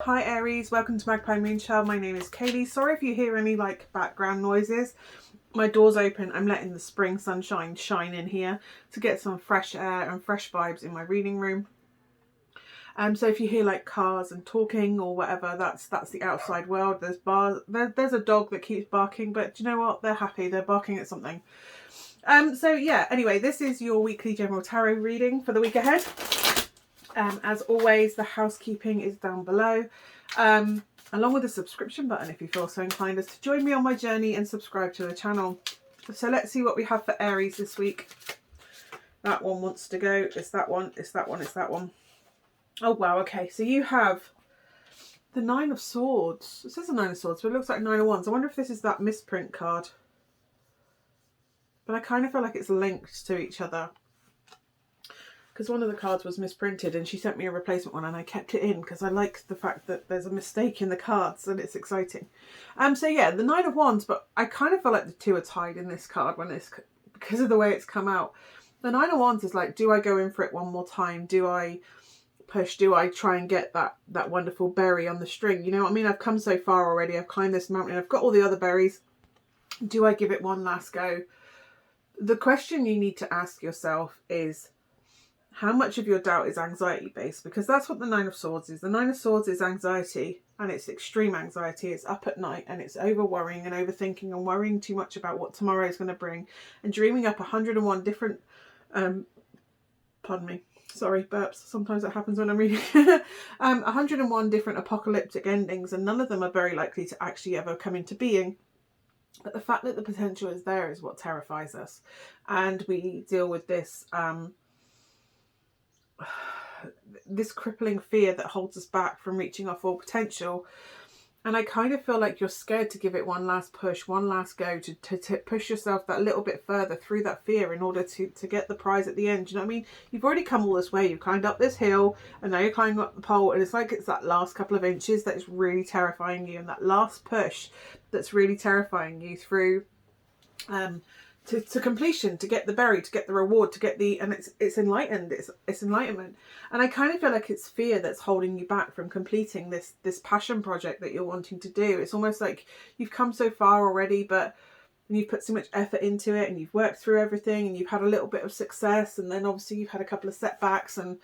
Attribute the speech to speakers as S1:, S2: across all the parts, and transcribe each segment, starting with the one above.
S1: Hi Aries, welcome to Magpie Moonchild. My name is Kayleigh. Sorry if you hear any background noises. My door's open. I'm letting the spring sunshine shine in here to get some fresh air and fresh vibes in my reading room. So if you hear cars and talking or whatever, that's the outside world. There's a dog that keeps barking, but do you know what? They're happy. They're barking at something. So yeah, anyway, this is your weekly general tarot reading for the week ahead. As always, the housekeeping is down below, along with the subscription button if you feel so inclined as to join me on my journey and subscribe to the channel. So let's see what we have for Aries this week. That one wants to go. It's that one. It's that one. It's that one. Oh wow. Okay, so you have the Nine of Swords. It says the Nine of Swords, but it looks like Nine of Wands. I wonder if this is that misprint card. But I kind of feel like it's linked to each other, because one of the cards was misprinted and she sent me a replacement one and I kept it in because I like the fact that there's a mistake in the cards and it's exciting. So yeah, the Nine of Wands, but I kind of feel like the two are tied in this card because of the way it's come out. The Nine of Wands is like, do I go in for it one more time? Do I push? Do I try and get that wonderful berry on the string? You know what I mean? I've come so far already. I've climbed this mountain. I've got all the other berries. Do I give it one last go? The question you need to ask yourself is, how much of your doubt is anxiety based? Because that's what the Nine of Swords is. The Nine of Swords is anxiety, and it's extreme anxiety. It's up at night and it's over worrying and overthinking and worrying too much about what tomorrow is going to bring and dreaming up 101 different, pardon me, sorry, burps. Sometimes it happens when I'm reading. 101 different apocalyptic endings, and none of them are very likely to actually ever come into being. But the fact that the potential is there is what terrifies us. And we deal with this this crippling fear that holds us back from reaching our full potential. And I kind of feel like you're scared to give it one last push, one last go, to push yourself that little bit further through that fear in order to get the prize at the end. Do you know what I mean? You've already come all this way. You've climbed up this hill and now you're climbing up the pole, and it's like it's that last couple of inches that is really terrifying you, and that last push that's really terrifying you through to completion, to get the berry, to get the reward, to get the, and it's enlightened, it's enlightenment. And I kind of feel like it's fear that's holding you back from completing this passion project that you're wanting to do. It's almost like you've come so far already, but you've put so much effort into it and you've worked through everything and you've had a little bit of success, and then obviously you've had a couple of setbacks and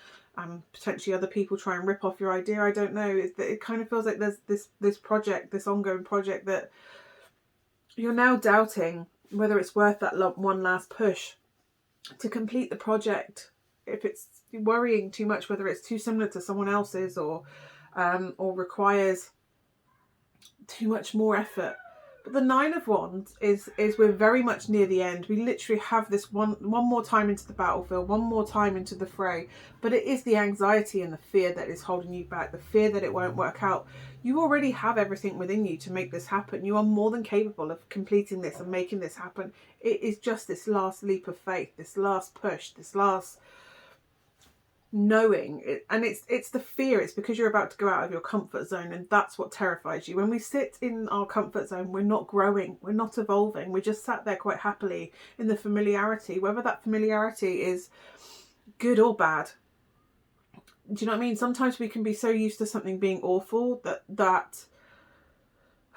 S1: potentially other people try and rip off your idea. I don't know. It kind of feels like there's this project, this ongoing project, that you're now doubting whether it's worth that one last push to complete the project. If it's worrying too much, whether it's too similar to someone else's or requires too much more effort. But the Nine of Wands is we're very much near the end. We literally have this one more time into the battlefield, one more time into the fray. But it is the anxiety and the fear that is holding you back, the fear that it won't work out. You already have everything within you to make this happen. You are more than capable of completing this and making this happen. It is just this last leap of faith, this last push, this last knowing it. And it's the fear. It's because you're about to go out of your comfort zone, and that's what terrifies you. When we sit in our comfort zone, we're not growing, we're not evolving, we're just sat there quite happily in the familiarity, whether that familiarity is good or bad. Do you know what I mean? Sometimes we can be so used to something being awful that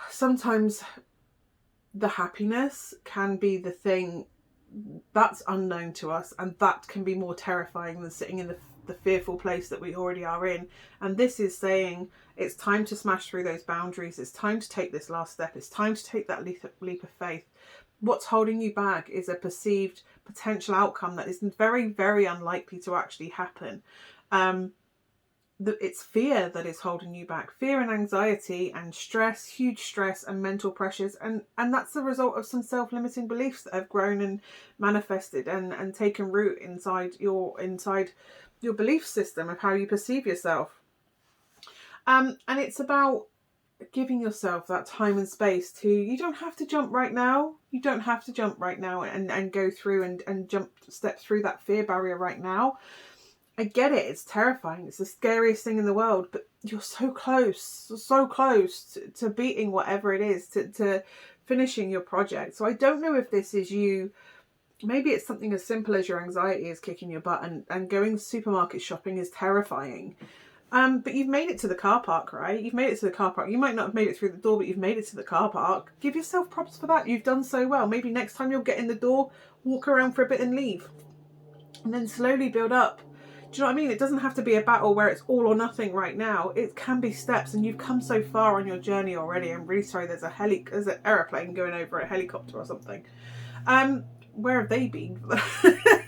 S1: sometimes the happiness can be the thing that's unknown to us, and that can be more terrifying than sitting in the fearful place that we already are in. And this is saying it's time to smash through those boundaries. It's time to take this last step. It's time to take that leap of faith. What's holding you back is a perceived potential outcome that is very, very unlikely to actually happen. It's fear that is holding you back. Fear and anxiety and stress, huge stress and mental pressures. And that's the result of some self-limiting beliefs that have grown and manifested and taken root inside your belief system of how you perceive yourself. And it's about giving yourself that time and space to, you don't have to jump right now. You don't have to jump right now and go through and step through that fear barrier right now. I get it. It's terrifying. It's the scariest thing in the world, but you're so close to beating whatever it is, to finishing your project. So I don't know if this is you. Maybe it's something as simple as your anxiety is kicking your butt, and going supermarket shopping is terrifying. But you've made it to the car park, right? You've made it to the car park. You might not have made it through the door, but you've made it to the car park. Give yourself props for that. You've done so well. Maybe next time you'll get in the door, walk around for a bit and leave. And then slowly build up. Do you know what I mean? It doesn't have to be a battle where it's all or nothing right now. It can be steps, and you've come so far on your journey already. I'm really sorry, there's an aeroplane going over, a helicopter or something. Where have they been?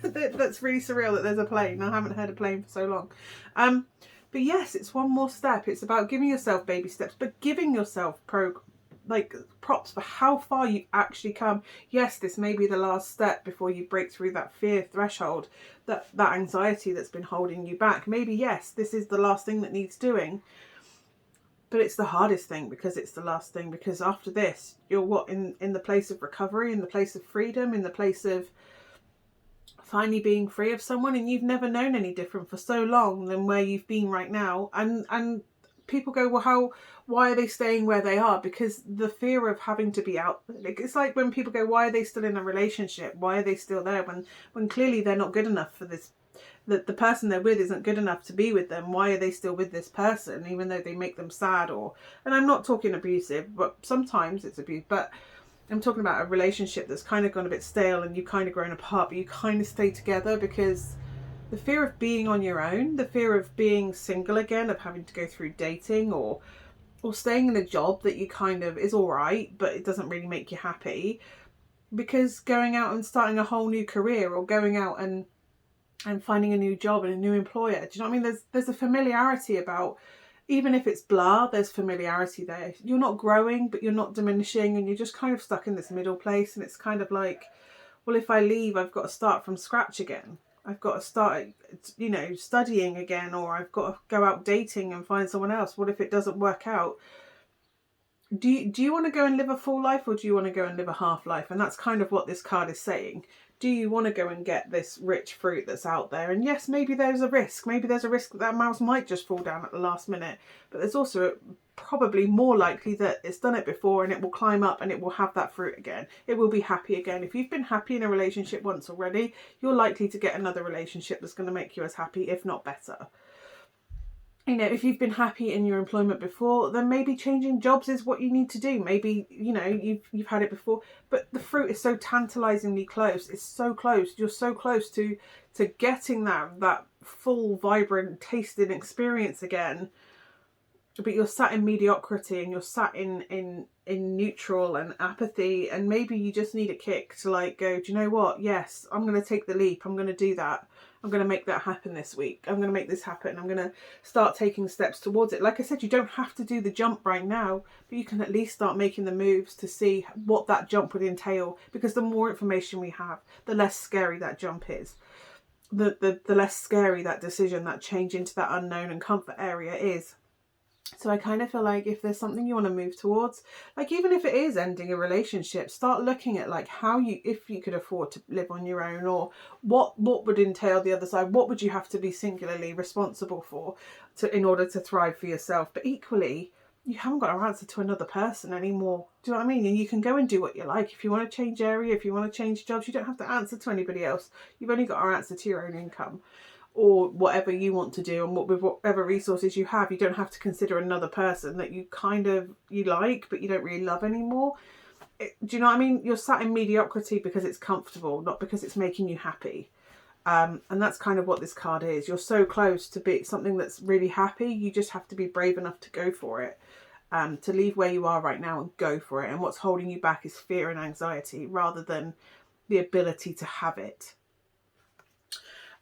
S1: That's really surreal that there's a plane. I haven't heard a plane for so long. But yes, it's one more step. It's about giving yourself baby steps, but giving yourself props for how far you actually come. Yes, this may be the last step before you break through that fear threshold, that anxiety that's been holding you back. Maybe, yes, this is the last thing that needs doing. But it's the hardest thing because it's the last thing. Because after this, you're in the place of recovery, in the place of freedom, in the place of finally being free of someone, and you've never known any different for so long than where you've been right now. And people go, well, why are they staying where they are? Because the fear of having to be out. It's like when people go, why are they still in a relationship? Why are they still there when clearly they're not good enough for this? That the person they're with isn't good enough to be with them. Why are they still with this person, even though they make them sad? And I'm not talking abusive, but sometimes it's abuse. But I'm talking about a relationship that's kind of gone a bit stale and you've kind of grown apart, but you kind of stay together because the fear of being on your own, the fear of being single again, of having to go through dating or staying in a job that you kind of is all right, but it doesn't really make you happy, because going out and starting a whole new career or going out and finding a new job and a new employer. Do you know what I mean? There's a familiarity about, even if it's blah, there's familiarity there. You're not growing, but you're not diminishing, and you're just kind of stuck in this middle place. And it's kind of like, well, if I leave, I've got to start from scratch again. I've got to start, studying again, or I've got to go out dating and find someone else. What if it doesn't work out? Do you want to go and live a full life, or do you want to go and live a half life? And that's kind of what this card is saying. Do you want to go and get this rich fruit that's out there? And yes, maybe there's a risk. Maybe there's a risk that mouse might just fall down at the last minute. But there's also probably more likely that it's done it before and it will climb up and it will have that fruit again. It will be happy again. If you've been happy in a relationship once already, you're likely to get another relationship that's going to make you as happy, if not better. If you've been happy in your employment before, then maybe changing jobs is what you need to do. Maybe, you've had it before, but the fruit is so tantalizingly close. It's so close. You're so close to getting that full, vibrant, tasting experience again. But you're sat in mediocrity and you're sat in neutral and apathy, and maybe you just need a kick to go, do you know what? Yes, I'm going to take the leap. I'm going to do that. I'm going to make that happen this week. I'm going to make this happen. I'm going to start taking steps towards it. Like I said, you don't have to do the jump right now, but you can at least start making the moves to see what that jump would entail, because the more information we have, the less scary that jump is. The less scary that decision, that change into that unknown and comfort area is. So I kind of feel like if there's something you want to move towards, even if it is ending a relationship, start looking at if you could afford to live on your own, or what would entail the other side. What would you have to be singularly responsible for in order to thrive for yourself? But equally, you haven't got to answer to another person anymore. Do you know what I mean? And you can go and do what you like. If you want to change area, if you want to change jobs, you don't have to answer to anybody else. You've only got to answer to your own income, or whatever you want to do, and with whatever resources you have. You don't have to consider another person that you like but you don't really love anymore. Do you know what I mean? You're sat in mediocrity because it's comfortable, not because it's making you happy. And that's kind of what this card is. You're so close to be something that's really happy. You just have to be brave enough to go for it, to leave where you are right now and go for it. And what's holding you back is fear and anxiety, rather than the ability to have it.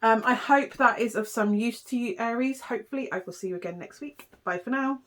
S1: I hope that is of some use to you, Aries. Hopefully I will see you again next week. Bye for now.